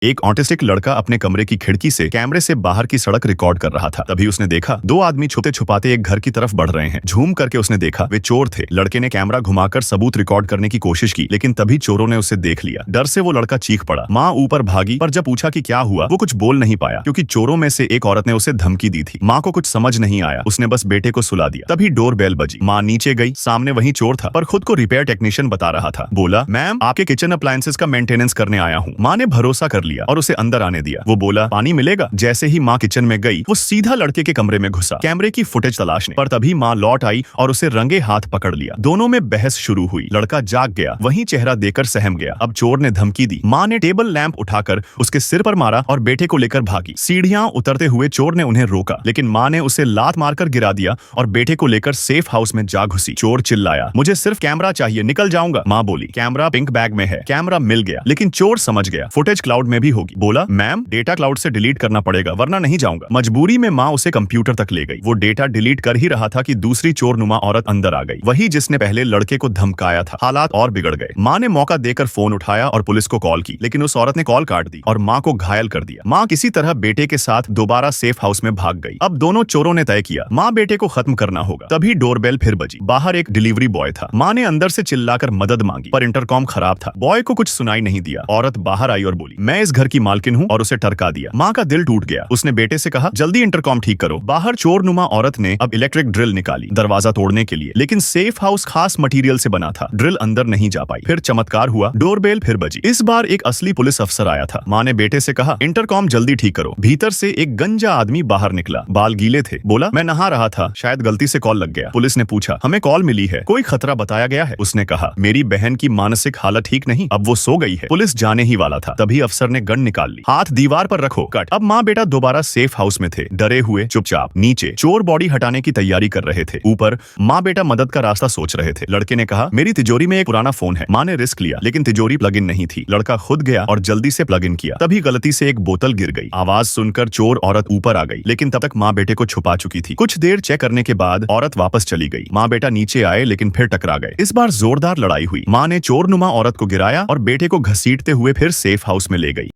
एक ऑटिस्टिक लड़का अपने कमरे की खिड़की से कैमरे से बाहर की सड़क रिकॉर्ड कर रहा था। तभी उसने देखा दो आदमी छुपते छुपाते एक घर की तरफ बढ़ रहे हैं। झूम करके उसने देखा वे चोर थे। लड़के ने कैमरा घुमाकर सबूत रिकॉर्ड करने की कोशिश की, लेकिन तभी चोरों ने उसे देख लिया। डर से वो लड़का चीख पड़ा। माँ ऊपर भागी, पर जब पूछा कि क्या हुआ वो कुछ बोल नहीं पाया, क्योंकि चोरों में से एक औरत ने उसे धमकी दी थी। माँ को कुछ समझ नहीं आया, उसने बस बेटे को सुला दिया। तभी डोर बेल बजी। माँ नीचे गई, सामने वही चोर था, पर खुद को रिपेयर टेक्नीशियन बता रहा था। बोला, मैम आपके किचन अप्लायंसेस का मेंटेनेंस करने आया हूँ। माँ ने भरोसा कर लिया और उसे अंदर आने दिया। वो बोला, पानी मिलेगा? जैसे ही माँ किचन में गई, वो सीधा लड़के के कमरे में घुसा कैमरे की फुटेज तलाशने। पर तभी माँ लौट आई और उसे रंगे हाथ पकड़ लिया। दोनों में बहस शुरू हुई। लड़का जाग गया, वही चेहरा देकर सहम गया। अब चोर ने धमकी दी। माँ ने टेबल लैंप उठाकर उसके सिर पर मारा और बेटे को लेकर भागी। सीढ़ियां उतरते हुए चोर ने उन्हें रोका, लेकिन माँ ने उसे लात मारकर गिरा दिया और बेटे को लेकर सेफ हाउस में जा घुसी। चोर चिल्लाया, मुझे सिर्फ कैमरा चाहिए, निकल जाऊंगा। माँ बोली, कैमरा पिंक बैग में है। कैमरा मिल गया, लेकिन चोर समझ गया फुटेज क्लाउड में भी होगी। बोला, मैम डेटा क्लाउड से डिलीट करना पड़ेगा, वरना नहीं जाऊंगा। मजबूरी में माँ उसे कंप्यूटर तक ले गई। वो डेटा डिलीट कर ही रहा था कि दूसरी चोरनुमा औरत अंदर आ गई, वही जिसने पहले लड़के को धमकाया था। हालात और बिगड़ गए। माँ ने मौका देकर फोन उठाया और पुलिस को कॉल की, लेकिन उस औरत ने कॉल काट दी और माँ को घायल कर दिया। माँ किसी तरह बेटे के साथ दोबारा सेफ हाउस में भाग गई। अब दोनों चोरों ने तय किया, माँ बेटे को खत्म करना होगा। तभी डोरबेल फिर बजी। बाहर एक डिलीवरी बॉय था। माँ ने अंदर से चिल्लाकर मदद मांगी, पर इंटरकॉम खराब था। बॉय को कुछ सुनाई नहीं दिया। औरत बाहर आई और बोली, मैं इस घर की मालकिन हूँ, और उसे टरका दिया। माँ का दिल टूट गया। उसने बेटे से कहा, जल्दी इंटरकॉम ठीक करो। बाहर चोरनुमा औरत ने अब इलेक्ट्रिक ड्रिल निकाली दरवाजा तोड़ने के लिए, लेकिन सेफ हाउस खास मटेरियल से बना था। ड्रिल अंदर नहीं जा पाई। फिर चमत्कार हुआ, डोरबेल फिर बजी। इस बार एक असली पुलिस अफसर आया था। माँ ने बेटे से कहा, इंटरकॉम जल्दी ठीक करो। भीतर से एक गंजा आदमी बाहर निकला। बाल गीले थे। बोला, मैं नहा रहा था, शायद गलती से कॉल लग गया। पुलिस ने पूछा, हमें कॉल मिली है, कोई खतरा बताया गया है? उसने कहा, मेरी बहन की मानसिक हालत ठीक नहीं, अब वो सो गई है। पुलिस जाने ही वाला था, तभी अफसर ने गन निकाल ली। हाथ दीवार पर रखो, कट। अब माँ बेटा दोबारा सेफ हाउस में थे, डरे हुए, चुपचाप। नीचे चोर बॉडी हटाने की तैयारी कर रहे थे। ऊपर माँ बेटा मदद का रास्ता सोच रहे थे। लड़के ने कहा, मेरी तिजोरी में एक पुराना फोन है। माँ ने रिस्क लिया, लेकिन तिजोरी प्लग इन नहीं थी। लड़का खुद गया और जल्दी से प्लग इन किया। तभी गलती से एक बोतल गिर गई। आवाज सुनकर चोर औरत ऊपर आ गई, लेकिन तब तक माँ बेटे को छुपा चुकी थी। कुछ देर चेक करने के बाद औरत वापस चली गई। माँ बेटा नीचे आए, लेकिन फिर टकरा गए। इस बार जोरदार लड़ाई हुई। माँ ने चोरनुमा औरत को गिराया और बेटे को घसीटते हुए फिर सेफ हाउस में ले गई।